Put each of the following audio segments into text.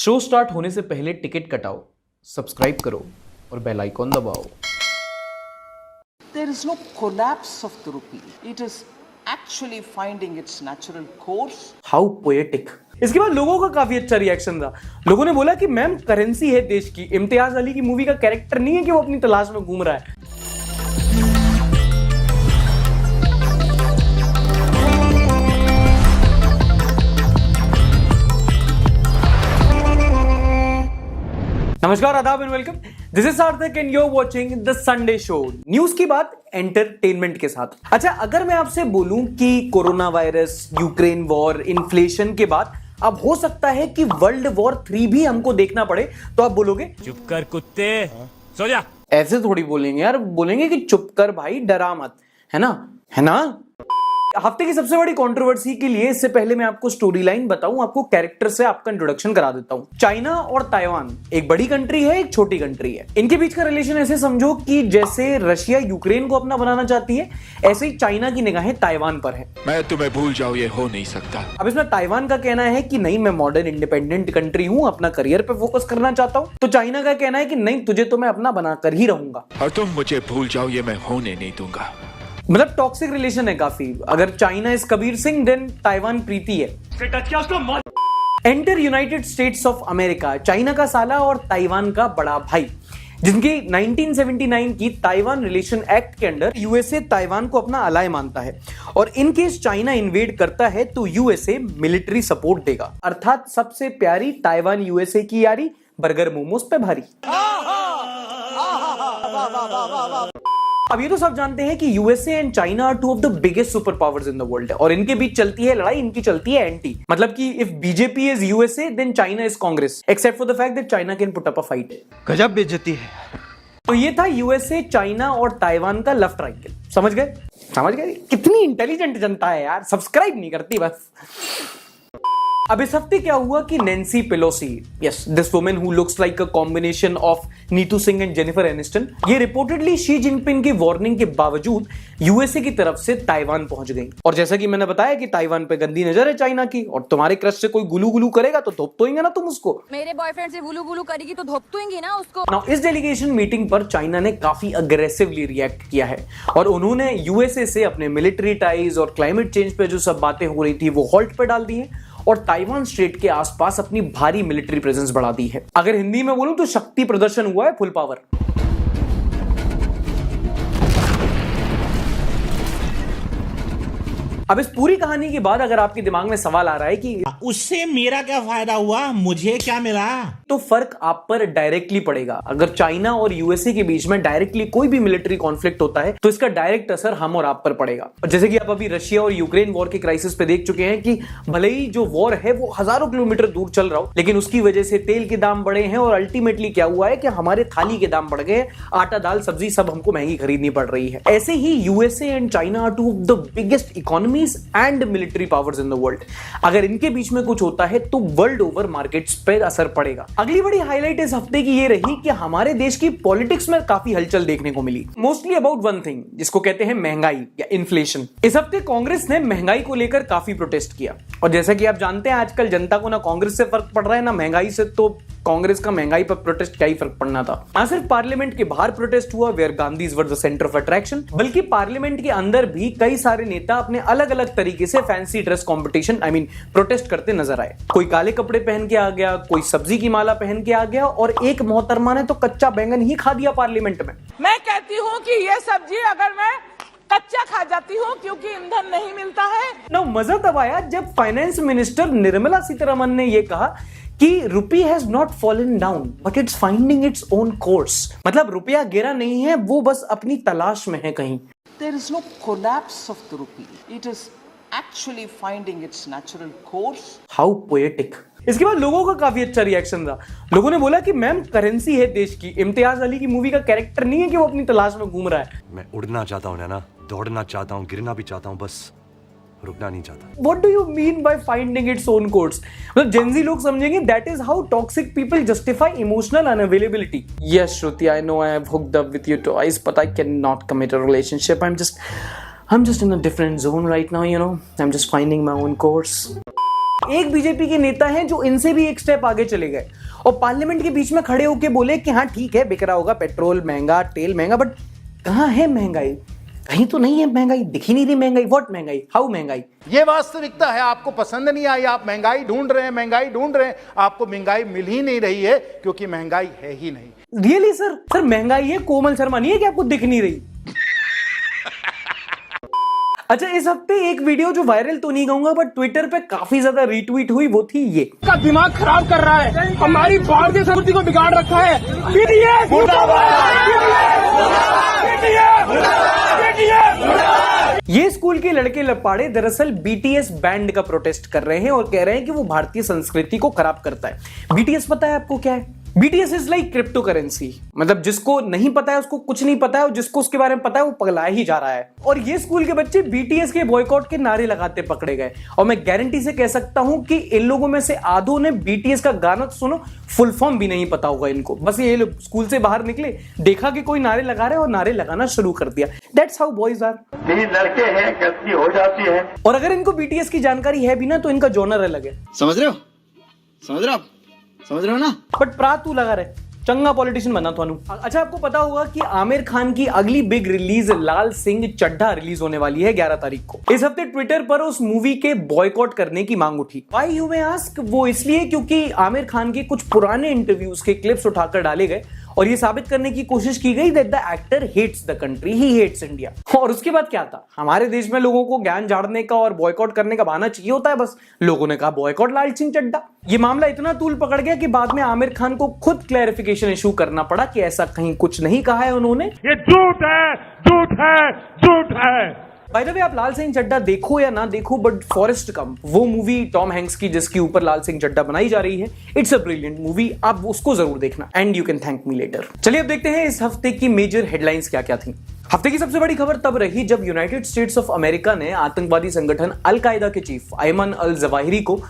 Show start होने से पहले टिकट कटाओ, सब्सक्राइब करो और बेल आइकॉन दबाओ। There is no collapse of the rupee. It is actually finding its natural course. How poetic. इसके बाद लोगों का काफी अच्छा रिएक्शन था। लोगों ने बोला कि मैम करेंसी है देश की, इम्तियाज अली की मूवी का कैरेक्टर नहीं है कि वो अपनी तलाश में घूम रहा है। नमस्कार, आदाब and welcome. This is Sarthak and you are watching the Sunday show. News की बात एंटरटेनमेंट के साथ। अच्छा, अगर मैं आपसे बोलूं कि corona virus, Ukraine war, inflation के बाद अब हो सकता है कि वर्ल्ड वॉर 3 भी हमको देखना पड़े, तो आप बोलोगे चुप कर कुत्ते, सो जा। ऐसे थोड़ी बोलेंगे यार, बोलेंगे कि चुप कर भाई, डरा मत, है ना। हफ्ते की सबसे बड़ी कंट्रोवर्सी के लिए इससे पहले मैं आपको स्टोरी लाइन बताऊं, आपको कैरेक्टर से आपका इंट्रोडक्शन करा देता हूं। चाइना और ताइवान एक बड़ी कंट्री है, एक छोटी कंट्री है। इनके बीच का रिलेशन ऐसे समझो कि जैसे रशिया यूक्रेन को अपना बनाना चाहती है, ऐसे ही चाइना की निगाहें ताइवान पर है। मैं तुम्हें भूल जाऊं, ये हो नहीं सकता। अब इसमें ताइवान का कहना है कि नहीं, मैं मॉडर्न इंडिपेंडेंट कंट्री हूं, अपना करियर पे फोकस करना चाहता हूं। तो चाइना का कहना है कि नहीं, तुझे तो मैं अपना बनाकर ही रहूंगा और तुम मुझे भूल जाओ, ये मैं होने नहीं दूंगा। मतलब टॉक्सिक रिलेशन है काफी। अगर China is Kabir Singh, then Taiwan Preeti है। Enter United States of America, China का साला और ताइवान का बड़ा भाई, जिनकी 1979 की ताइवान रिलेशन एक्ट के अंडर यूएसए ताइवान को अपना अलाय मानता है और इन केस चाइना इन्वेड करता है तो यूएसए मिलिट्री सपोर्ट देगा। अर्थात सबसे प्यारी ताइवान यूएसए की यारी बर्गर मोमोज पे भारी। अब ये तो सब जानते हैं कि USA and China are two of the biggest super powers in the world और इनके बीच चलती है लड़ाई, इनकी चलती है एंटी। मतलब कि if BJP is USA then China is Congress, except for the fact that China can put up a fight. गजब बेइज्जती है। तो ये था यूएसए, चाइना और ताइवान का लव ट्रायंगल। समझ गए? कितनी इंटेलिजेंट जनता है यार, सब्सक्राइब नहीं करती बस। अब इस हफ्ते क्या हुआ कि Nancy Pelosi, yes, this woman who looks like a combination of Neetu Singh and Jennifer Aniston, ये रिपोर्टेडली शी जिनपिंग की वार्निंग के बावजूद यूएसए की तरफ से ताइवान पहुंच गई। और जैसा कि मैंने बताया कि ताइवान पे गंदी नजर है चाइना की, और तुम्हारे क्रश से कोई गुलू गुलू करेगा तो धोप तोएंगे ना तुम उसको। मेरे बॉयफ्रेंड से गुलू गुलू करेगी तो धोपतुएंगी ना उसको। नाउ इस डेलीगेशन मीटिंग पर चाइना ने काफी अग्रेसिवली रिएक्ट किया है और उन्होंने यूएसए से अपने मिलिट्री टाइज और क्लाइमेट चेंज पे जो सब बातें हो रही थी वो हॉल्ट पे डाल दी है और ताइवान स्ट्रेट के आसपास अपनी भारी मिलिट्री प्रेजेंस बढ़ा दी है। अगर हिंदी में बोलूं तो शक्ति प्रदर्शन हुआ है, फुल पावर। अब इस पूरी कहानी के बाद अगर आपके दिमाग में सवाल आ रहा है कि उससे मेरा क्या फायदा हुआ, मुझे क्या मिला, तो फर्क आप पर डायरेक्टली पड़ेगा। अगर चाइना और यूएसए के बीच में डायरेक्टली कोई भी मिलिट्री कॉन्फ्लिक्ट होता है तो इसका डायरेक्ट असर हम और आप पर पड़ेगा। और जैसे कि आप अभी रशिया और यूक्रेन वॉर के क्राइसिस पे देख चुके हैं कि भले ही जो वॉर है वो हजारों किलोमीटर दूर चल रहा हो, लेकिन उसकी वजह से तेल के दाम बढ़े हैं और अल्टीमेटली क्या हुआ है कि हमारे थाली के दाम बढ़ गए, आटा दाल सब्जी सब हमको महंगी खरीदनी पड़ रही है। ऐसे ही USA and China are two of the biggest economy and military powers in the world. अगर इनके बीच में कुछ होता है तो वर्ल्ड ओवर मार्केट्स पर असर पड़ेगा। अगली बड़ी हाईलाइट इस हफ्ते की ये रही कि हमारे देश की पॉलिटिक्स में काफी हलचल देखने को मिली, मोस्टली अबाउट वन थिंग, जिसको कहते हैं महंगाई या इन्फ्लेशन। इस हफ्ते कांग्रेस ने महंगाई को लेकर काफी प्रोटेस्ट किया और जैसा कि आप जानते हैं आजकल जनता को ना कांग्रेस से फर्क पड़ रहा है ना महंगाई से, तो कांग्रेस का महंगाई पर प्रोटेस्ट क्या ही फर्क पड़ना था। ना सिर्फ पार्लियामेंट के बाहर प्रोटेस्ट हुआ where Gandhis were the centre of attraction, बल्कि पार्लियामेंट के अंदर भी कई सारे नेता अपने अलग अलग तरीके से फैंसी ड्रेस कंपटीशन प्रोटेस्ट करते नजर आए। कोई काले कपड़े पहन के आ गया, कोई सब्जी की माला पहन के आ गया और एक मोहतरमा ने तो कच्चा बैंगन ही खा दिया पार्लियामेंट में। मैं कहती हूँ कि ये सब्जी अगर मैं कच्चा खा जाती हूँ क्योंकि ईंधन नहीं मिलता है। ना मजा तब आया जब फाइनेंस मिनिस्टर निर्मला सीतारमन ने यह कहा कि rupee has not fallen down but it's finding its own course. मतलब रुपया गिरा नहीं है, वो बस अपनी तलाश में है कहीं। There is no collapse of the rupee. It is actually finding its natural course. How poetic. इसके बाद लोगों का काफी अच्छा रिएक्शन था। लोगों ने बोला कि मैम करेंसी है देश की, इम्तियाज अली की मूवी का कैरेक्टर नहीं है कि वो अपनी तलाश में घूम रहा है। मैं उड़ना चाहता हूँ ना, दौड़ना चाहता हूँ, गिरना भी चाहता हूँ, बस रुकना नहीं चाहता। What do you mean by finding its own course? मतलब जेनजी लोग समझेंगे that is how toxic people justify emotional unavailability. Yes, Shruti, I know I have hooked up with you twice, but I cannot commit a relationship. I'm just in a different zone right now, you know. I'm just finding my own course. एक BJP के नेता हैं जो इनसे भी एक step आगे चले गए और पार्लियामेंट के बीच में खड़े होकर बोले कि हाँ ठीक है, बिक रहा होगा पेट्रोल महंगा, तेल महंगा, बट कहां है महंगाई? कहीं तो नहीं है महंगाई, दिख ही नहीं रही महंगाई। व्हाट महंगाई? हाउ महंगाई? ये वास्तविकता है, आपको पसंद नहीं आई, आप महंगाई ढूंढ रहे हैं, महंगाई ढूंढ रहे हैं, आपको महंगाई मिल ही नहीं रही है क्योंकि महंगाई है ही नहीं। रियली सर महंगाई है, कोमल शर्मा नहीं है कि आपको दिख नहीं रही? अच्छा, इस हफ्ते एक वीडियो जो वायरल तो नहीं कहूंगा बट ट्विटर पे काफी ज्यादा रीट्वीट हुई, वो थी ये। का दिमाग खराब कर रहा है, हमारी भारतीय संस्कृति को बिगाड़ रखा है। ये स्कूल के लड़के लपाड़े दरअसल बीटीएस बैंड का प्रोटेस्ट कर रहे हैं और कह रहे हैं कि वो भारतीय संस्कृति को खराब करता है। बीटीएस पता है आपको क्या है? BTS is like crypto currency, मतलब जिसको नहीं पता है उसको कुछ नहीं पता है और जिसको उसके बारे में पता है वो पगलाया ही जा रहा है। और ये स्कूल के बच्चे बीटीएस के बॉयकॉट के नारे लगाते पकड़े गए और मैं गारंटी से कह सकता हूं कि इन लोगों में से आधों ने बीटीएस का गाना तो सुनो फुल फॉर्म भी नहीं पता होगा इनको। बस ये लोग स्कूल से बाहर निकले, देखा कि कोई नारे लगा रहे और नारे लगाना शुरू कर दिया। That's how boys are. यही लड़के हैं, गलती हो जाती है। और अगर इनको बीटीएस की जानकारी है भी ना तो इनका जॉनर अलग है। समझ रहे हो ना? बट प्रात तू लगा रहे, चंगा पॉलिटिशियन बना थानू। अच्छा, आपको पता होगा कि आमिर खान की अगली बिग रिलीज लाल सिंह चड्ढा रिलीज होने वाली है 11 तारीख को। इस हफ्ते ट्विटर पर उस मूवी के बॉयकॉट करने की मांग उठी। Why you may ask? वो इसलिए क्योंकि आमिर खान के कुछ पुराने इंटरव्यूज के क्लिप्स उठाकर डाले गए और ये साबित करने की कोशिश की गई that the actor hates the country, he hates India. और उसके बाद क्या था? हमारे देश में लोगों को ज्ञान झाड़ने का और बॉयकॉट करने का बहाना चाहिए होता है, बस लोगों ने कहा बॉयकॉट लाल सिंह चड्ढा। ये मामला इतना तूल पकड़ गया कि बाद में आमिर खान को खुद क्लैरिफिकेशन इशू करना पड़ा कि ऐसा कहीं कुछ नहीं कहा है उन्होंने। ये झूठ है, झूठ है, झूठ है। बाय द वे, आप लाल सिंह चड्ढा देखो या ना देखो बट फॉरेस्ट गंप, वो मूवी टॉम हैंक्स की जिसके ऊपर लाल सिंह चड्ढा बनाई जा रही है, इट्स अ ब्रिलियंट मूवी। आप उसको जरूर देखना and you can thank me later. चलिए अब देखते हैं इस हफ्ते की मेजर हेडलाइंस क्या क्या थी। हफ्ते की सबसे बड़ी खबर तब रही जब यूनाइटेड स्टेट्स ऑफ अमेरिका ने आतंकवादी संगठन अल कायदा के चीफ अयमन अल जवाहिरी को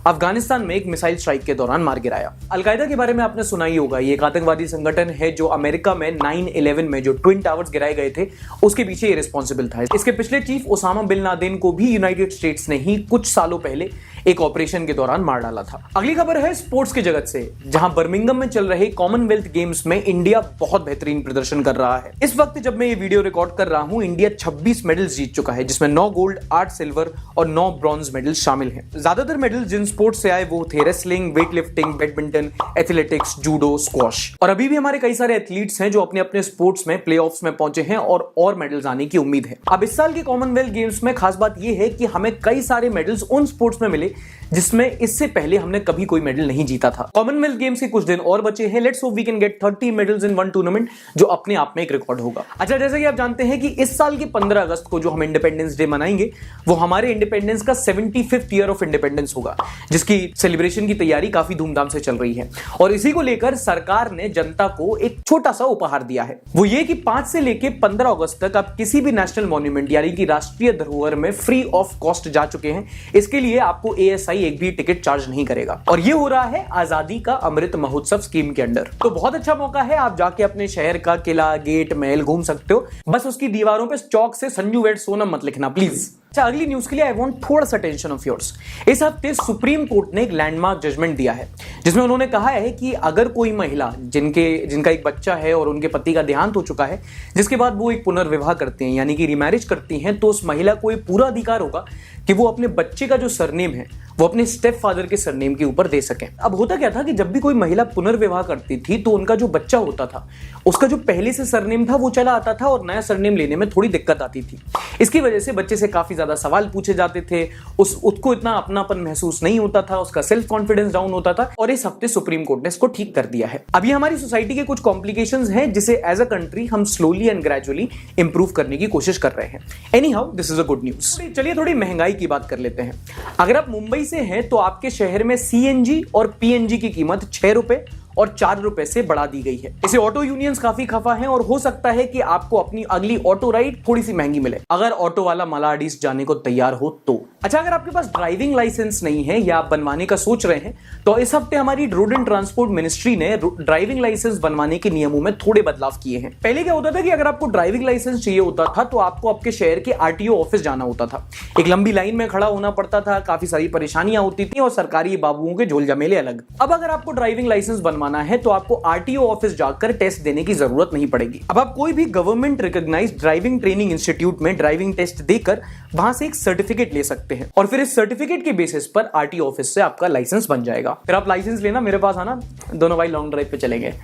अफगानिस्तान में एक मिसाइल स्ट्राइक के दौरान मार गिराया। अलकायदा के बारे में आपने सुना ही होगा, ये एक आतंकवादी संगठन है जो अमेरिका में 9/11 में जो ट्विन टावर्स गिराए गए थे उसके पीछे ये रिस्पॉन्सिबल था। इसके पिछले चीफ ओसामा बिन लादेन को भी यूनाइटेड स्टेट्स ने ही कुछ सालों पहले एक ऑपरेशन के दौरान मार डाला था। अगली खबर है स्पोर्ट्स के जगत से, जहां बर्मिंघम में चल रहे कॉमनवेल्थ गेम्स में इंडिया बहुत बेहतरीन प्रदर्शन कर रहा है। इस वक्त जब मैं ये वीडियो रिकॉर्ड कर रहा हूं, इंडिया 26 मेडल्स जीत चुका है, जिसमें 9 गोल्ड, 8 सिल्वर और 9 ब्रॉन्ज मेडल्स शामिल हैं। ज्यादातर मेडल्स जिन स्पोर्ट्स से आए वो थे wrestling, weight lifting, badminton, athletics, judo, squash. और अभी भी हमारे कई सारे एथलीट्स हैं जो अपने अपने स्पोर्ट्स में प्लेऑफ्स में पहुंचे हैं और मेडल्स आने की उम्मीद है। अब इस साल के कॉमनवेल्थ गेम्स में खास बात यह है कि हमें कई सारे मेडल्स उन स्पोर्ट्स में मिले जिसमें इससे पहले हमने कभी कोई मेडल नहीं जीता था। कॉमनवेल्थ गेम्स के कुछ दिन और बचे हैं। Let's hope we can get 30 medals in one tournament, जो अपने आप में एक रिकॉर्ड होगा। अच्छा, जैसा कि आप जानते हैं कि इस साल के 15 अगस्त को जो हम इंडिपेंडेंस डे मनाएंगे वो हमारे इंडिपेंडेंस का 75th ईयर ऑफ इंडिपेंडेंस होगा, जिसकी सेलिब्रेशन की तैयारी काफी धूमधाम से चल रही है। और इसी को लेकर सरकार ने जनता को एक छोटा सा उपहार दिया है। वो ये कि 5 से लेके 15 अगस्त तक आप किसी भी नेशनल मॉन्यूमेंट यानी कि राष्ट्रीय धरोहर में फ्री ऑफ कॉस्ट जा चुके हैं। इसके लिए आपको ASI एक भी टिकट चार्ज नहीं करेगा और ये हो रहा है आजादी का अमृत महोत्सव स्कीम के अंडर। तो बहुत अच्छा मौका है, आप जाके अपने शहर का किला, गेट, महल घूम सकते हो। बस उसकी दीवारों पे चौक से संजू वेड सोनम मत लिखना प्लीज। अच्छा, अगली न्यूज के लिए आई वांट थोड़ा सा टेंशन ऑफ योर्स। इस हफ्ते सुप्रीम कोर्ट ने एक लैंडमार्क जजमेंट दिया है जिसमें उन्होंने कहा है कि अगर कोई महिला जिनका एक बच्चा है और उनके पति का देहांत हो चुका है, जिसके बाद वो एक पुनर्विवाह करते हैं यानी कि रिमैरिज करती हैं, तो उस महिला को ये पूरा अधिकार होगा कि वो अपने बच्चे का जो सरनेम है वो अपने स्टेप फादर के सरनेम के ऊपर दे सकें। अब होता क्या था कि जब भी कोई महिला पुनर्विवाह करती थी तो उनका जो बच्चा होता था उसका जो पहले से सरनेम था वो चला आता था और नया सरनेम लेने में थोड़ी दिक्कत आती थी। इसकी वजह से बच्चे से काफी ज्यादा सवाल पूछे जाते थे, उसको इतना अपनापन महसूस नहीं होता था, उसका सेल्फ कॉन्फिडेंस डाउन होता था। और इस हफ्ते सुप्रीम कोर्ट ने इसको ठीक कर दिया है। अभी हमारी सोसाइटी के कुछ कॉम्प्लिकेशंस हैं जिसे एज अ कंट्री हम स्लोली एंड ग्रेजुअली इंप्रूव करने की कोशिश कर रहे हैं। Any how, this is a good news. चलिए थोड़ी महंगाई की बात कर लेते हैं। अगर आप मुंबई से हैं तो आपके शहर में CNG और PNG की कीमत 6 रुपए और 4 रुपए से बढ़ा दी गई है। इसे ऑटो यूनियंस काफी खफा हैं और हो सकता है कि आपको अपनी अगली ऑटो राइड थोड़ी सी महंगी मिले अगर ऑटो वाला मलाडिस जाने को तैयार हो तो। अच्छा, अगर आपके पास ड्राइविंग लाइसेंस नहीं है या आप बनवाने का सोच रहे हैं तो इस हफ्ते हमारी रोड एंड ट्रांसपोर्ट मिनिस्ट्री ने ड्राइविंग लाइसेंस बनवाने के नियमों में थोड़े बदलाव किए हैं। पहले क्या होता था कि अगर आपको ड्राइविंग लाइसेंस चाहिए होता था तो आपको आपके शहर के आरटीओ ऑफिस जाना होता था, एक लंबी लाइन में खड़ा होना पड़ता था, काफी सारी परेशानियां होती थी और सरकारी बाबुओं के झोल झमेले अलग। अब अगर आपको ड्राइविंग लाइसेंस बनवाना है तो आपको आरटीओ ऑफिस जाकर टेस्ट देने की जरूरत नहीं पड़ेगी। अब आप कोई भी government recognised driving training institute में ड्राइविंग टेस्ट देकर वहां से एक सर्टिफिकेट ले सकते हैं और फिर इस सर्टिफिकेट के बेसिस पर आरटीओ ऑफिस से आपका लाइसेंस बन जाएगा। फिर आप लाइसेंस लेना, मेरे पास आना, दोनों भाई लॉन्ग ड्राइव पे चलेंगे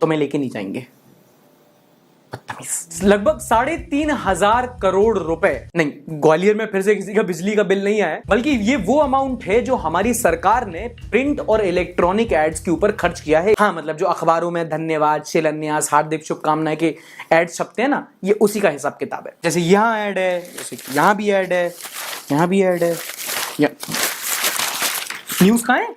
तो मैं लेके नहीं जाएंगे। लगभग 3,500 करोड़ रुपए, नहीं, ग्वालियर में फिर से किसी का बिजली का बिल नहीं आया, बल्कि ये वो अमाउंट है जो हमारी सरकार ने प्रिंट और इलेक्ट्रॉनिक एड्स के ऊपर खर्च किया है। हाँ, मतलब जो अखबारों में धन्यवाद, शिलान्यास, हार्दिक शुभकामनाएं के एड्स छपते हैं ना, ये उसी का हिसाब किताब है। जैसे यहां ऐड है, जैसे यहां भी ऐड है, यहां भी ऐड है। न्यूज कहां है?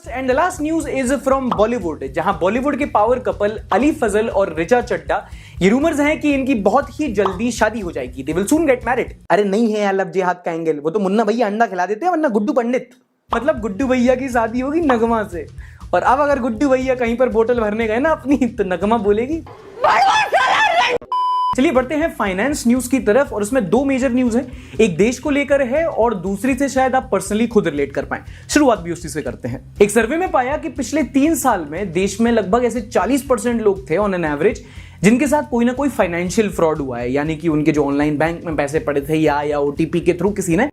And the last news is from Bollywood, जहां बॉलीवुड के पावर कपल अली फजल और ऋचा चड्ढा, ये रूमर्स हैं कि इनकी बहुत ही जल्दी शादी हो जाएगी। They will soon get married. अरे नहीं है लब जिहाद का एंगल, वो तो मुन्ना भैया अंडा खिला देते हैं, वरना गुड्डू पंडित। मतलब गुड्डू भैया की शादी होगी नगमा से, और अब अगर गुड्डू भैया कहीं पर बोतल भरने गए ना अपनी, तो नगमा बोलेगी। चलिए बढ़ते हैं फाइनेंस न्यूज की तरफ, और उसमें 2 मेजर न्यूज हैं, एक देश को लेकर है और दूसरी से शायद आप पर्सनली खुद रिलेट कर पाएं। शुरुआत भी उसी से करते हैं। एक सर्वे में पाया कि पिछले 3 साल में देश में लगभग ऐसे 40% लोग थे ऑन एन एवरेज जिनके साथ कोई ना कोई फाइनेंशियल फ्रॉड हुआ है, यानी कि उनके जो ऑनलाइन बैंक में पैसे पड़े थे या ओटीपी के थ्रू किसी ने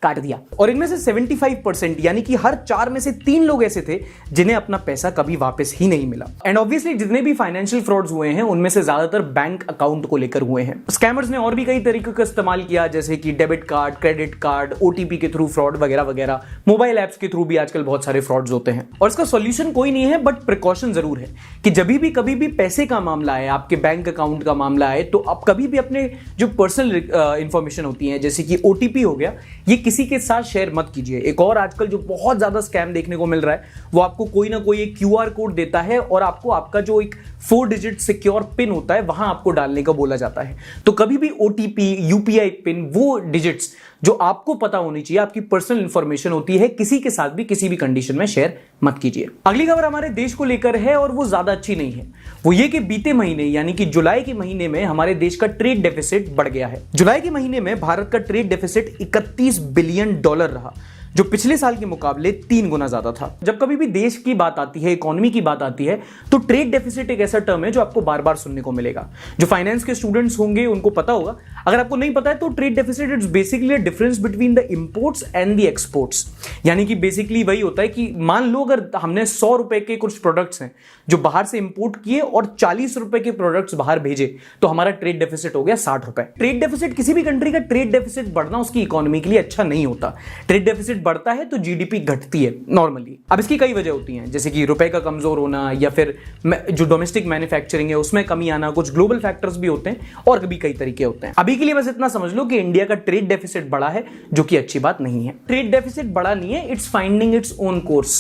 काट दिया। और इनमें से 75% यानी कि हर 4 में से 3 लोग ऐसे थे जिन्हें अपना पैसा कभी वापस ही नहीं मिला। एंड ऑब्वियसली जितने भी फाइनेंशियल फ्रॉड्स हुए हैं उनमें से ज्यादातर बैंक अकाउंट को लेकर हुए हैं। स्कैमर्स ने और भी कई तरीकों का इस्तेमाल किया, जैसे कि debit card, credit card, OTP के थ्रू फ्रॉड वगैरह वगैरह। मोबाइल एप्स के थ्रू भी आजकल बहुत सारे फ्रॉड्स होते हैं और इसका सॉल्यूशन कोई नहीं है, बट प्रिकॉशन जरूर है कि जब भी कभी भी पैसे का मामला है, आपके बैंक अकाउंट का मामला है, तो आप कभी भी अपने जो पर्सनल इंफॉर्मेशन होती है, जैसे कि ओटीपी हो गया, ये किसी के साथ शेयर मत कीजिए। एक और आजकल जो बहुत ज्यादा स्कैम देखने को मिल रहा है, वो आपको कोई ना कोई एक क्यूआर कोड देता है और आपको आपका जो एक 4 डिजिट सिक्योर पिन होता है वहां आपको डालने का बोला जाता है। तो कभी भी ओटीपी, यूपीआई पिन, वो डिजिट्स जो आपको पता होनी चाहिए, आपकी पर्सनल इंफॉर्मेशन होती है, किसी के साथ भी किसी भी कंडीशन में शेयर मत कीजिए। अगली खबर हमारे देश को लेकर है और वो ज्यादा अच्छी नहीं है। वो ये कि बीते महीने यानी कि जुलाई के महीने में हमारे देश का ट्रेड डेफिसिट बढ़ गया है। जुलाई के महीने में भारत का ट्रेड डेफिसिट $31 बिलियन रहा, जो पिछले साल के मुकाबले 3 गुना ज्यादा था। जब कभी भी देश की बात आती है, इकोनॉमी की बात आती है, तो ट्रेड डेफिसिट एक ऐसा टर्म है जो आपको बार बार सुनने को मिलेगा। जो फाइनेंस के स्टूडेंट्स होंगे उनको पता होगा, अगर आपको नहीं पता है तो trade deficit it's basically difference between the imports and the exports. यानी कि बेसिकली वही होता है कि मान लो अगर हमने 100 रुपए के कुछ प्रोडक्ट्स हैं जो बाहर से इंपोर्ट किए और 40 रुपए के प्रोडक्ट्स बाहर भेजे, तो हमारा ट्रेड डेफिसिट हो गया 60 रुपए। ट्रेड डेफिसिट, किसी भी कंट्री का ट्रेड डेफिसिट बढ़ना उसकी इकोनॉमी के लिए अच्छा नहीं होता। ट्रेड डेफिसिट बढ़ता है तो जीडीपी घटती है नॉर्मली। अब इसकी कई वजह होती हैं, जैसे कि रुपए का कमजोर होना या फिर जो डोमेस्टिक मैन्युफैक्चरिंग है उसमें कमी आना, कुछ ग्लोबल फैक्टर्स भी होते हैं और भी कई तरीके होते हैं। अभी के लिए बस इतना समझ लो कि इंडिया का ट्रेड डेफिसिट बढ़ा है, जो कि अच्छी बात नहीं है। ट्रेड डेफिसिट बढ़ा नहीं है, it's finding its own course.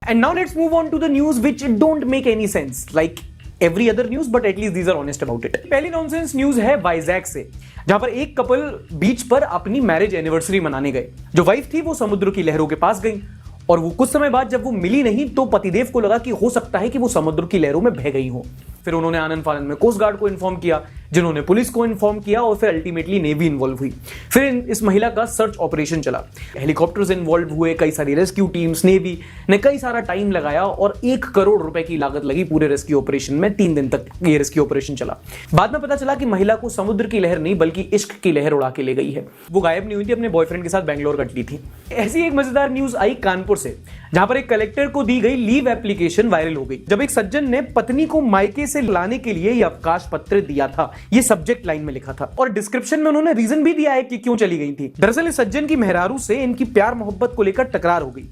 And now let's move on to the news which don't make any sense, like every other news, but at least these are honest about it. पहली nonsense news है वाइजैक से, जहां पर एक couple बीच पर अपनी marriage anniversary मनाने गए। जो वाइफ थी वो समुद्र की लहरों के पास गई और वो कुछ समय बाद जब वो मिली नहीं तो पतिदेव को लगा कि हो सकता है कि वो समुद्र की लहरों में बह गई हो। फिर उन्होंने आनंद फानंद में कोस्ट गार्ड को इन्फॉर्म किया, जिन्होंने पुलिस को इन्फॉर्म किया और फिर अल्टीमेटली नेवी इन्वॉल्व हुई। फिर इस महिला का सर्च ऑपरेशन चला, हेलीकॉप्टर्स इन्वॉल्व हुए, कई सारी रेस्क्यू टीम्स, नेवी ने कई सारा टाइम लगाया और 1 करोड़ रुपए की लागत लगी पूरे रेस्क्यू ऑपरेशन में। 3 दिन तक ये रेस्क्यू ऑपरेशन चला। बाद में पता चला कि महिला को समुद्र की लहर नहीं बल्कि इश्क की लहर उड़ा के ले गई है। वो गायब नहीं हुई थी, अपने बॉयफ्रेंड के साथ बैंगलोर कटली थी। ऐसी एक मजेदार न्यूज आई कानपुर से, जहां पर एक कलेक्टर को दी गई लीव एप्लीकेशन वायरल हो गई, जब एक सज्जन ने पत्नी को मायके से लाने के लिए यह अवकाश पत्र दिया था। ये सब्जेक्ट लाइन में लिखा था और डिस्क्रिप्शन में उन्होंने रीजन भी दिया है कि क्यों चली गई थी। दरअसल इस सज्जन की मेहरारू से इनकी प्यार मोहब्बत को लेकर तकरार हो गई,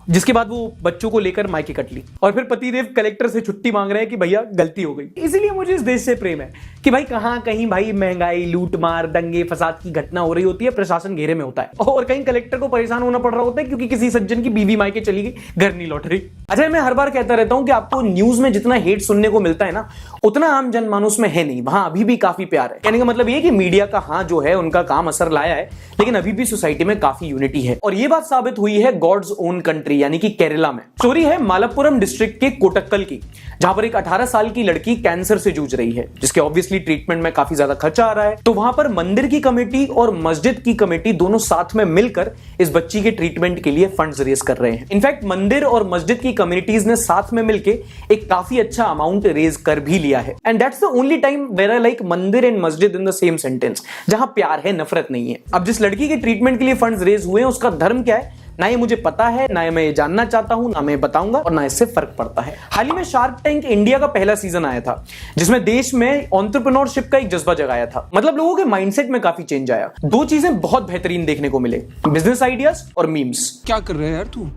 जिसके बाद वो बच्चों को लेकर मायके कट ली और फिर पतिदेव कलेक्टर से छुट्टी मांग रहे हैं कि भैया गलती हो गई। इसीलिए मुझे इस देश से प्रेम है कि भाई कहां कहीं भाई महंगाई, लूट मार, दंगे फसाद की घटना हो रही होती है, प्रशासन घेरे में होता है और कहीं कलेक्टर को परेशान होना पड़ रहा होता है क्योंकि किसी सज्जन की बीवी मायके चली गई, घर नहीं लौट रही। अच्छा, मैं हर बार कहता रहता हूं कि आपको न्यूज में जितना हेट सुनने को मिलता है ना, उतना आम जनमानस में है नहीं। वहां अभी भी काफी प्यार है। कहने का मतलब ये कि मीडिया का हाँ जो है उनका काम असर लाया है, लेकिन अभी भी सोसाइटी में काफी यूनिटी है। और ये बात साबित हुई है गॉड्स ओन कंट्री यानी कि केरला में। स्टोरी है मालप्पुरम डिस्ट्रिक्ट के कोटक्कल की, जहां पर एक 18 साल की लड़की कैंसर से जूझ रही है, जिसके ऑब्वियसली ट्रीटमेंट में काफी ज्यादा खर्चा आ रहा है। तो वहां पर मंदिर की कमेटी और मस्जिद की कमेटी दोनों साथ में मिलकर इस बच्ची के ट्रीटमेंट के लिए फंड्स रेज कर रहे हैं। इनफैक्ट मंदिर और मस्जिद की कम्युनिटीज ने साथ में मिलकर एक काफी अच्छा अमाउंट रेज कर भी लिया है। And that's the only time where I like mandir and masjid in the same sentence, जहां प्यार है, नफरत नहीं है। अब जिस लड़की के ट्रीटमेंट के लिए फंड्स रेज हुए हैं, उसका धर्म क्या है ना ये मुझे पता है, ना ये मैं जानना चाहता हूं, ना मैं बताऊंगा और ना इससे फर्क पड़ता है। हाल ही में शार्क टैंक इंडिया का पहला सीजन आया था, जिसमें देश में एंटरप्रेन्योरशिप का एक जज्बा जगाया था। मतलब लोगों के माइंडसेट में काफी चेंज आया। दो चीजें बहुत बेहतरीन देखने को मिले, बिजनेस आइडियाज और मीम्स। क्या कर रहे हैं यार तू?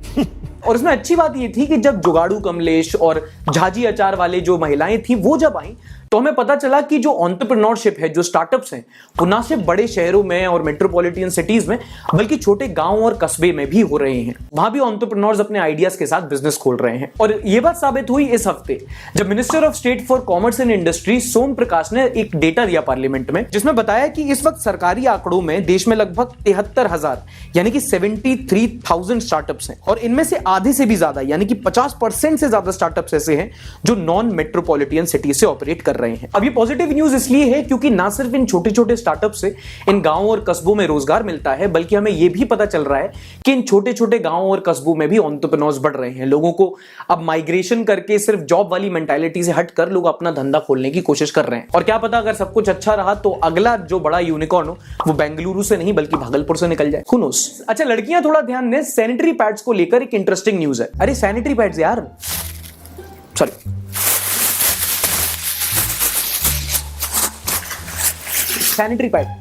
और इसमें अच्छी बात ये थी कि जब जुगाड़ू कमलेश और झाजी अचार वाले जो महिलाएं थी वो जब आई, तो हमें पता चला कि जो एंटरप्रेन्योरशिप है, जो स्टार्टअप्स हैं, वो ना सिर्फ बड़े शहरों में और मेट्रोपॉलिटन सिटीज में, बल्कि छोटे गांव और कस्बे में भी हो रहे हैं। वहां भी एंटरप्रेन्योर्स अपने आइडियाज के साथ बिजनेस खोल रहे हैं। और ये बात साबित हुई इस हफ्ते, जब minister of state for commerce and industry Som Prakash ने एक डेटा दिया पार्लियामेंट में, जिसमें बताया कि इस वक्त सरकारी आंकड़ों में देश में लगभग 73,000 यानी कि 73,000 स्टार्टअप्स हैं। और इनमें से आधे से भी ज्यादा यानी कि 50% से ज्यादा स्टार्टअप्स ऐसे हैं जो नॉन मेट्रोपॉलिटन सिटी से ऑपरेट कर रहे हैं। अब ये पॉजिटिव न्यूज इसलिए है क्योंकि ना सिर्फ इन छोटे छोटे स्टार्टअप से इन गांवों और कस्बों में रोजगार मिलता है, बल्कि हमें यह भी पता चल रहा है कि इन छोटे छोटे गांवों और कस्बों में भी एंटरप्रेन्योर्स बढ़ रहे हैं। लोगों को अब माइग्रेशन करके सिर्फ जॉब वाली मेंटालिटी से हटकर लोग अपना धंधा खोलने की कोशिश कर रहे हैं। और क्या पता अगर सब कुछ अच्छा रहा तो अगला जो बड़ा यूनिकॉर्न हो वो बेंगलुरु से नहीं बल्कि भागलपुर से निकल जाए। Who knows? अच्छा, लड़कियां थोड़ा ध्यान दें, सैनिटरी पैड्स को लेकर एक इंटरेस्टिंग न्यूज है। अरे सैनिटरी पैड्स यार, सॉरी, सैनिटरी पैड।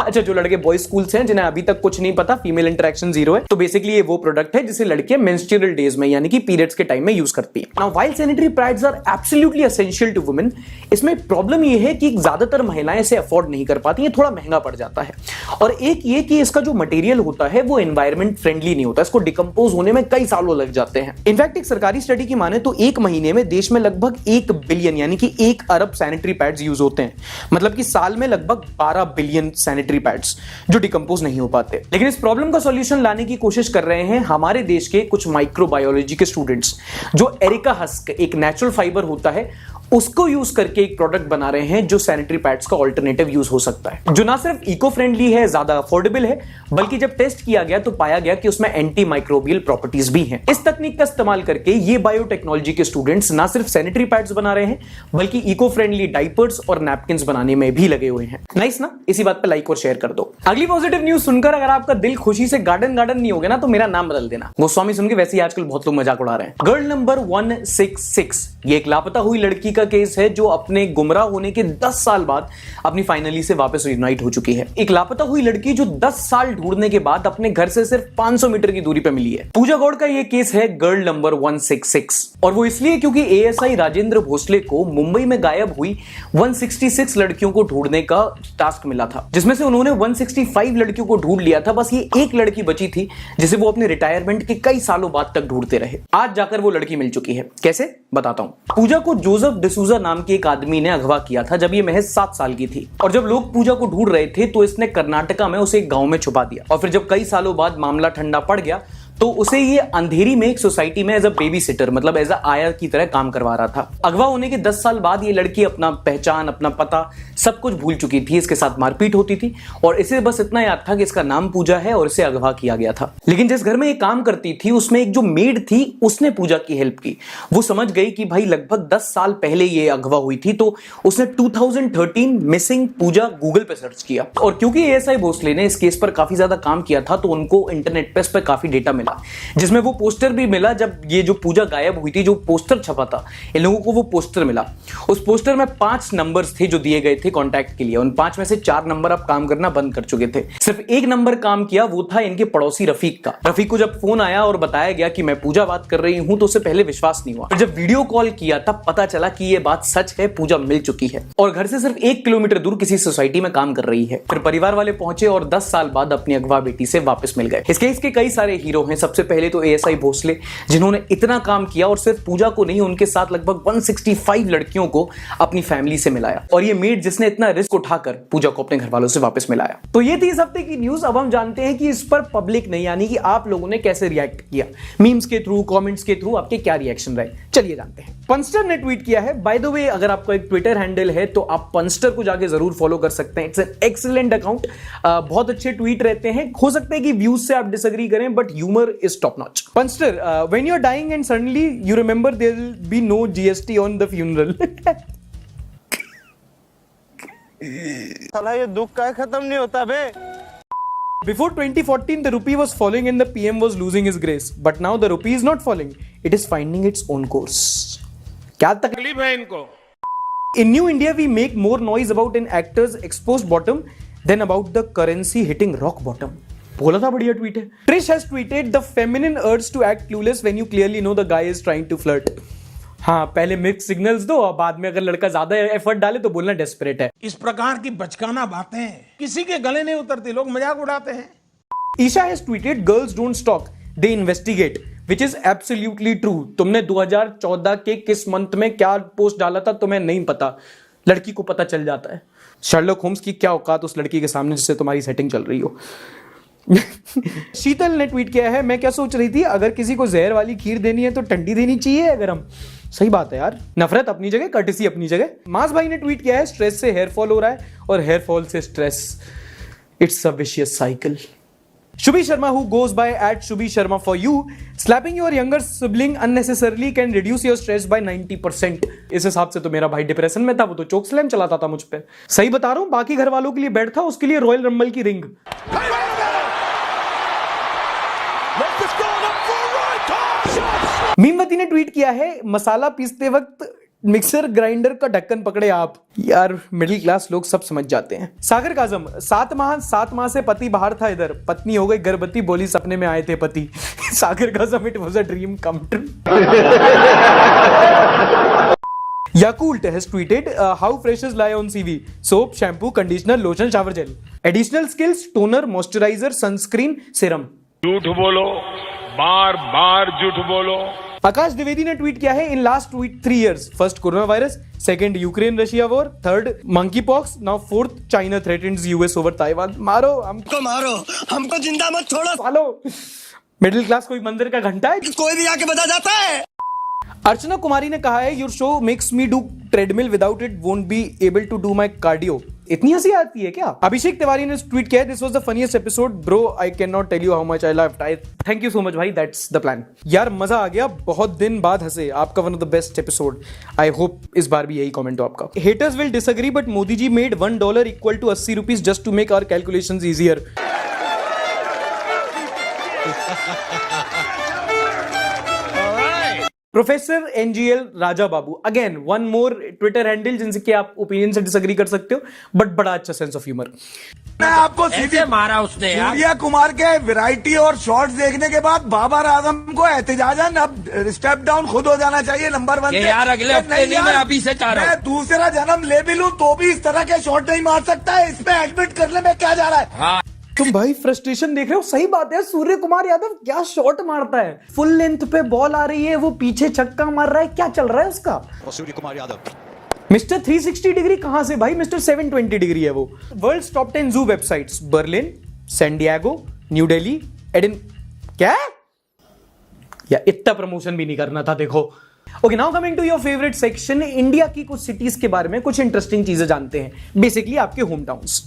अच्छा, जो लड़के बॉयज स्कूल से हैं जिन्हें अभी तक कुछ नहीं पता, फीमेल इंटरेक्शन 0 है, तो बेसिकली ये वो प्रोडक्ट है जिसे लड़कियां मेंस्ट्रुअल डेज में यानी कि पीरियड्स के टाइम में यूज करती हैं। Now while sanitary pads are absolutely essential to women, इसमें प्रॉब्लम ये है कि ज्यादातर महिलाएं इसे अफोर्ड नहीं कर पाती हैं, थोड़ा महंगा पड़ जाता है। और एक ये कि इसका जो मटेरियल होता है वो एनवायरमेंट फ्रेंडली नहीं होता, इसको डिकम्पोज होने में कई सालों लग जाते हैं। इनफैक्ट एक सरकारी स्टडी की माने तो एक महीने में देश में लगभग 1 बिलियन यानी कि 1 अरब सैनिटरी पैड्स यूज होते हैं। मतलब कि साल में लगभग 12 बिलियन सैनिटरी पैड्स जो डिकम्पोज नहीं हो पाते। लेकिन इस प्रॉब्लम का सॉल्यूशन लाने की कोशिश कर रहे हैं हमारे देश के कुछ माइक्रोबायोलॉजी के स्टूडेंट्स, जो एरिका हस्क, एक नेचुरल फाइबर होता है, उसको यूज करके एक प्रोडक्ट बना रहे हैं जो सैनिटरी पैड्स का ऑल्टरनेटिव यूज हो सकता है, जो ना सिर्फ इको फ्रेंडली है, ज्यादा अफोर्डेबल है, बल्कि जब टेस्ट किया गया तो पाया गया कि उसमें एंटी माइक्रोबियल प्रॉपर्टीज भी हैं। इस तकनीक का इस्तेमाल करके ये बायोटेक्नोलॉजी के स्टूडेंट्स ना सिर्फ सैनिटरी पैड्स बना रहे हैं, बल्कि इको फ्रेंडली डाइपर्स और नैपकिन्स बनाने में भी लगे हुए हैं। नाइस ना? इसी बात पे लाइक और शेयर कर दो। अगली पॉजिटिव न्यूज सुनकर अगर आपका दिल खुशी से गार्डन नहीं हो गया ना, तो मेरा नाम बदल देना। गोस्वामी सुन के वैसे ही आजकल बहुत लोग मजाक उड़ा रहे हैं। गर्ल नंबर 166, ये एक लापता हुई लड़की का केस है जो अपने गुमराह होने के 10 साल बाद अपनी फाइनली से वापस रियूनाइट हो चुकी है। एक लापता हुई लड़की जो 10 साल ढूंढने के बाद अपने घर से सिर्फ 500 मीटर की दूरी पर मिली है। पूजा गौड़ का यह केस है गर्ल नंबर 166, और वो इसलिए क्योंकि एएसआई राजेंद्र भोसले को मुंबई में गायब हुई 166 लड़कियों को ढूंढने का टास्क मिला था, जिसमें से उन्होंने 165 लड़कियों को ढूंढ लिया था। बस ये एक लड़की बची थी जिसे वो अपने रिटायरमेंट के कई सालों बाद तक ढूंढते रहे। आज जाकर वो लड़की मिल चुकी है। कैसे? बताता हूं। पूजा को जोसेफ डिसूजा नाम के एक आदमी ने अगवा किया था जब ये महज 7 साल की थी, और जब लोग पूजा को ढूंढ रहे थे तो इसने कर्नाटका में उसे एक गांव में छुपा दिया। और फिर जब कई सालों बाद मामला ठंडा पड़ गया तो उसे ये अंधेरी में एक सोसाइटी में एज अ बेबी सिटर, मतलब एज अ आया की तरह काम करवा रहा था। अगवा होने के 10 साल बाद ये लड़की अपना पहचान, अपना पता सब कुछ भूल चुकी थी। इसके साथ मारपीट होती थी और इसे बस इतना याद था कि इसका नाम पूजा है और इसे अगवा किया गया था। लेकिन जिस घर में ये काम करती थी उसमें एक जो मेड थी उसने पूजा की हेल्प की। वो समझ गई कि भाई लगभग 10 साल पहले ये अगवा हुई थी, तो उसने 2013 मिसिंग पूजा गूगल पे सर्च किया। और क्योंकि एएसआई भोसले ने इस केस पर काफी ज्यादा काम किया था तो उनको इंटरनेट पे इस पर काफी डेटा मिला। मिला, जिसमें वो पोस्टर भी मिला जब ये जो पूजा गायब हुई थी, जो पोस्टर छपा था, इन लोगों को वो पोस्टर मिला। उस पोस्टर में 5 नंबर्स थे जो दिए गए थे कॉन्टैक्ट के लिए। उन 5 में से 4 नंबर अब काम करना बंद कर चुके थे, सिर्फ एक नंबर काम किया, वो था इनके पड़ोसी रफीक का। रफीक को जब फोन आया और बताया गया कि मैं पूजा बात कर रही हूं तो उससे पहले विश्वास नहीं हुआ। फिर जब वीडियो कॉल किया तब पता चला कि ये बात सच है, पूजा मिल चुकी है और घर से सिर्फ 1 किलोमीटर दूर किसी सोसाइटी में काम कर रही है। फिर परिवार वाले पहुंचे और 10 साल बाद अपनी अगवा बेटी से वापस मिल गए। इस केस के कई सारे हीरो हैं। सबसे पहले तो एएसआई भोसले, जिन्होंने इतना काम किया और सिर्फ पूजा को नहीं, उनके साथ लगभग 165 लड़कियों को अपनी फैमिली से मिलाया। और ये मेड जिसने इतना रिस्क उठाकर पूजा को अपने घर वालों से वापस मिलाया। तो ये थी इस हफ्ते की न्यूज। अब हम जानते हैं कि इस पर पब्लिक ने, यानी कि आप लोगों ने कैसे रिएक्ट किया, मीम्स के थ्रू, कमेंट्स के थ्रू आपके क्या रिएक्शन रहे, चलिए जानते हैं। पंस्टर ने ट्वीट किया है। बाय द वे, अगर आपका एक ट्विटर हैंडल है तो आप पंस्टर को जाके जरूर फॉलो कर सकते हैं। इट्स एन एक्सीलेंट अकाउंट, बहुत अच्छे ट्वीट रहते हैं। हो सकता है कि व्यूज से आप डिसएग्री करें, but humour is top notch. Punster, when you are dying and suddenly you remember there will be no GST on the funeral. साला ये दुख का खत्म नहीं होता बे। Before 2014, the rupee was falling and the PM was losing his grace. But now the rupee is not falling; it is finding its own course. क्या तकलीफ है इनको? In New India, we make more noise about an actor's exposed bottom than about the currency hitting rock bottom. बोला था, बढ़िया tweet है। Trish has tweeted the feminine urge to act clueless when you clearly know the guy is trying to flirt. हाँ, पहले mix signals दो और बाद में अगर लड़का ज्यादा एफर्ट डाले तो बोलना डेस्परेट है। इस प्रकार की बचकाना बातें किसी के गले नहीं उतरती, लोग मजाक उड़ाते हैं। Isha has tweeted, girls don't stalk, they investigate, which is absolutely true. तुमने 2014 के किस मंथ में क्या पोस्ट डाला था तुम्हें नहीं पता, लड़की को पता चल जाता है। शर्लॉक होम्स की क्या औकात उस लड़की के सामने जिससे तुम्हारी सेटिंग चल रही हो। शीतल ने ट्वीट किया है, मैं क्या सोच रही थी, अगर किसी को जहर वाली खीर देनी है तो ठंडी देनी चाहिए। अगर हम, सही बात है यार, नफरत अपनी जगह, कर्टिसी अपनी जगह। मास भाई ने ट्वीट किया है, स्ट्रेस से हेयर फॉल हो रहा है और हेयर फॉल से stress, it's a vicious cycle. Shubhi Sharma, who goes by @Shubhi Sharma for you, slapping your younger sibling unnecessarily can reduce your stress by 90%. इस हिसाब से तो मेरा भाई डिप्रेशन में था, वो तो चोक स्लैम चलाता था मुझ पे। सही बता रहा हूं, बाकी घर वालों के लिए बेड था, उसके लिए रॉयल रंबल की रिंग। मीमवती ने ट्वीट किया है, मसाला पीसते वक्त मिक्सर ग्राइंडर का ढक्कन पकड़े आप। यार, मिडिल क्लास लोग सब समझ जाते हैं। सागर काजम, 7 माह से पति बाहर था, इधर पत्नी हो गई गर्भवती, बोली सपने में आए थे पति। Sagar Kazam, it was a dream come true. Yakult has tweeted, how freshers lie on CV: soap, shampoo, conditioner, lotion, shower gel. Additional skills: toner, moisturizer, sunscreen, serum. झूठ बोलो, बार बार झूठ बोलो। आकाश द्विवेदी ने ट्वीट किया है, in last 3 years, first corona virus, second Ukraine Russia war, third monkey pox, now fourth China threatens US over Taiwan. मारो हमको जिंदा मत छोड़ो सालो। मिडिल क्लास कोई मंदिर का घंटा है, कोई भी आके बता जाता है। अर्चना कुमारी ने कहा है, your show makes me do treadmill, without it won't be able to do my cardio. इतनी हंसी आती है क्या? अभिषेक तिवारी ने ट्वीट किया, this was the funniest episode bro, I can not tell you how much I loved. I thank you so much भाई, that's the plan. यार मजा आ गया, बहुत दिन बाद हंसे, आपका one of the best episode. I hope इस बार भी यही कमेंट हो आपका। Haters will disagree but Modi ji made $1 equal to 80 rupees just to make our calculations easier. Professor NGL Raja Babu, again one more Twitter handle जिनसे आप ओपिनियन से डिसएग्री कर सकते हो, बट बड़ा अच्छा सेंस ऑफ ह्यूमर। आपको सीधे मारा उसने। सूर्या कुमार के वैरायटी और शॉर्ट्स देखने के बाद बाबर आजम को एहतजाजन अब स्टेप डाउन खुद हो जाना चाहिए, नंबर 1 पे। यार अगले हफ्ते नहीं, मैं अभी से चाह रहा हूं। मैं दूसरा जन्म ले भी लूं तो भी इस तरह के शॉट नहीं मार सकता है, इसमें एडमिट कर ले, मैं क्या जा रहा है। हाँ। तुम भाई फ्रस्ट्रेशन देख रहे हो, सही बात है। सूर्य कुमार यादव क्या शॉट मारता है, फुल लेंथ पे बॉल आ रही है, वो पीछे छक्का मार रहा है, क्या चल रहा है उसका। सूर्य कुमार यादव मिस्टर 360 डिग्री कहां से भाई, मिस्टर 720 डिग्री है वो। World's top 10 zoo websites: Berlin, San Diego, New Delhi, एडिन। क्या या इतना प्रमोशन भी नहीं करना था, देखो। Okay, now coming to your favourite section, India की कुछ सिटीज के बारे में कुछ इंटरेस्टिंग चीजें जानते हैं, बेसिकली आपके home towns.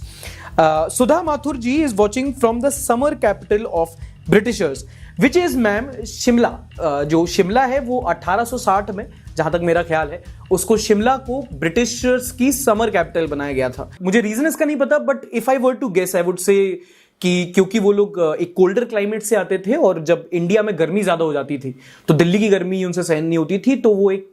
Sudha Mathur ji is watching from the summer capital of Britishers, which is ma'am Shimla. जो शिमला है वो 1860 में, जहां तक मेरा ख्याल है, उसको शिमला को ब्रिटिशर्स की समर कैपिटल बनाया गया था। मुझे रीजन इसका नहीं पता, but if I were to guess I would say कि क्योंकि वो लोग एक कोल्डर क्लाइमेट से आते थे और जब इंडिया में गर्मी ज्यादा हो जाती थी तो दिल्ली की गर्मी उनसे सहन नहीं होती थी, तो वो एक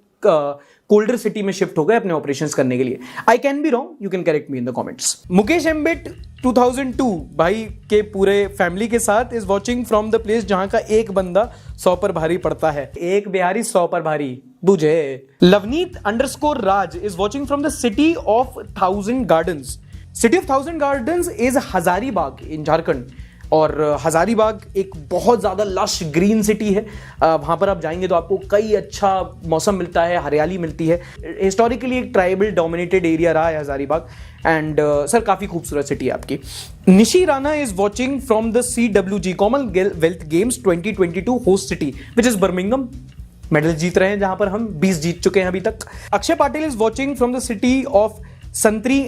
कोल्डर सिटी में शिफ्ट हो गए अपने ऑपरेशंस करने के लिए। I can be wrong, you can correct me in the comments. Mukesh एम्बेट 2002 भाई के पूरे फैमिली के साथ is watching from the place जहां का एक बंदा 100 पर भारी पड़ता है। एक बिहारी 100 पर भारी बुझे। Lavneet _Raj is watching from the city of 1000 gardens. City of 1000 gardens is Hazaribagh in Jharkhand, और हजारीबाग एक बहुत ज्यादा लश ग्रीन सिटी है। वहां पर आप जाएंगे तो आपको कई अच्छा मौसम मिलता है, हरियाली मिलती है। हिस्टोरिकली एक ट्राइबल डोमिनेटेड एरिया रहा है हजारीबाग, एंड सर काफी खूबसूरत सिटी है आपकी। Nishi Rana is watching from the CWG Commonwealth Games 2022 host city which is Birmingham. Medal जीत रहे हैं जहां पर हम 20 जीत चुके हैं अभी तक। Akshay Patil is watching from the city of santra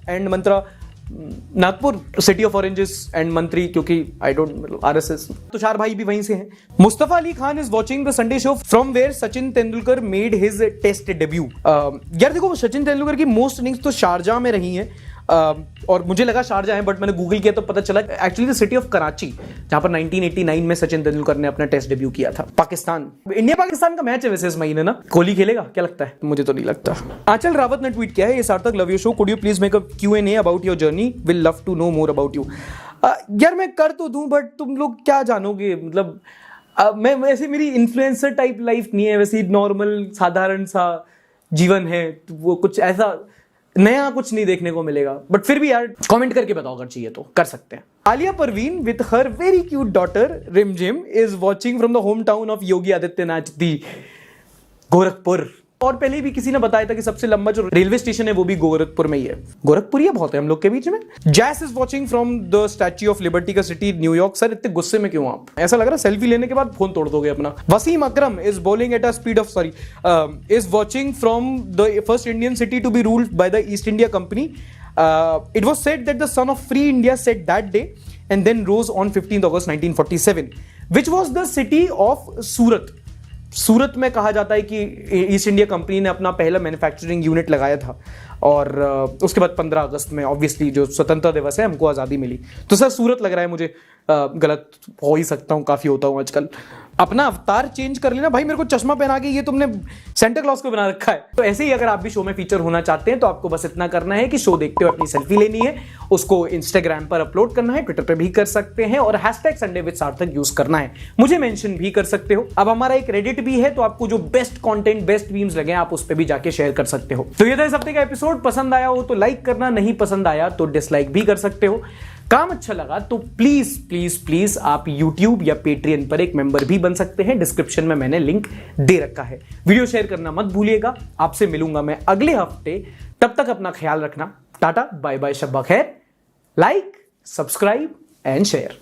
and mantra Nagpur, city of oranges and mantri, क्योंकि आई डोंट RSS। तुषार भाई भी वहीं से हैं। Mustafa Ali Khan is watching the Sunday show from where Sachin Tendulkar made his test debut. यार देखो, सचिन तेंदुलकर की मोस्ट इनिंग्स तो शारजाह में रही हैं, और मुझे लगा शारजाह है, बट मैंने गूगल किया तो पता चला actually the city of Karachi, जहां पर 1989 में सचिन तेंदुलकर ने अपना टेस्ट डेब्यू किया था। पाकिस्तान, इंडिया पाकिस्तान का मैच है वैसे इस महीने ना। कोहली खेलेगा क्या लगता है? मुझे तो नहीं लगता। आंचल रावत ने ट्वीट किया है, ये Sarthak love you show, could you please make a Q&A about your journey, will love to know more about you. यार मैं कर तो दूं, बट तुम लोग क्या जानोगे, मतलब मैं वैसे, मेरी इन्फ्लुएंसर टाइप लाइफ नहीं है, वैसे नॉर्मल साधारण सा जीवन है, तो वो कुछ ऐसा नया कुछ नहीं देखने को मिलेगा। बट फिर भी यार कमेंट करके बताओ, अगर चाहिए तो कर सकते हैं। Alia Parveen with her very cute daughter Rimjhim is watching from the hometown of Yogi Adityanath the, Gorakhpur. और पहले भी किसी ने बताया था कि सबसे लंबा जो रेलवे स्टेशन है वो भी गोरखपुर में ही है। गोरखपुर ही बहुत है हम लोग के बीच में। जैस is watching from the statue of liberty का सिटी न्यूयॉर्क। सर इतने गुस्से में क्यों आप? ऐसा लग रहा है सेल्फी लेने के बाद फोन तोड़ दोगे अपना। Wasim Akram is bowling at a speed of is watching from the first Indian city to be ruled by the East India company. It was said that the son of free India set that day and then rose on 15th August 1947, which was the city of Surat. सूरत में कहा जाता है कि east India company ने अपना पहला manufacturing unit लगाया था, और उसके बाद 15 अगस्त में ऑब्वियसली जो स्वतंत्रता दिवस है हमको आज़ादी मिली। तो सर सूरत लग रहा है मुझे, गलत हो ही सकता हूँ, काफ़ी होता हूँ आजकल। अपना अवतार चेंज कर लेना भाई, मेरे को चश्मा पहना के ये तुमने सेंटा क्लॉज को बना रखा है। तो ऐसे ही अगर आप भी शो में फीचर होना चाहते हैं तो आपको बस इतना करना है कि शो देखते हुए अपनी सेल्फी लेनी है, उसको इंस्टाग्राम पर अपलोड करना है, ट्विटर पर भी कर सकते हैं, और #SundayWithSarthak यूज करना है। मुझे मेंशन भी कर सकते हो। अब हमारा एक रेडिट भी है, तो आपको जो बेस्ट कंटेंट, बेस्ट मीम्स लगे आप उस पर भी जाके शेयर कर सकते हो। तो ये था इस हफ्ते का एपिसोड। पसंद आया हो तो लाइक करना, नहीं पसंद आया तो डिसलाइक भी कर सकते हो। काम अच्छा लगा तो प्लीज प्लीज प्लीज आप YouTube या Patreon पर एक मेंबर भी बन सकते हैं। डिस्क्रिप्शन में मैंने लिंक दे रखा है। वीडियो शेयर करना मत भूलिएगा। आपसे मिलूंगा मैं अगले हफ्ते, तब तक अपना ख्याल रखना। टाटा बाय बाय, शब्बा खैर। Like, subscribe and share.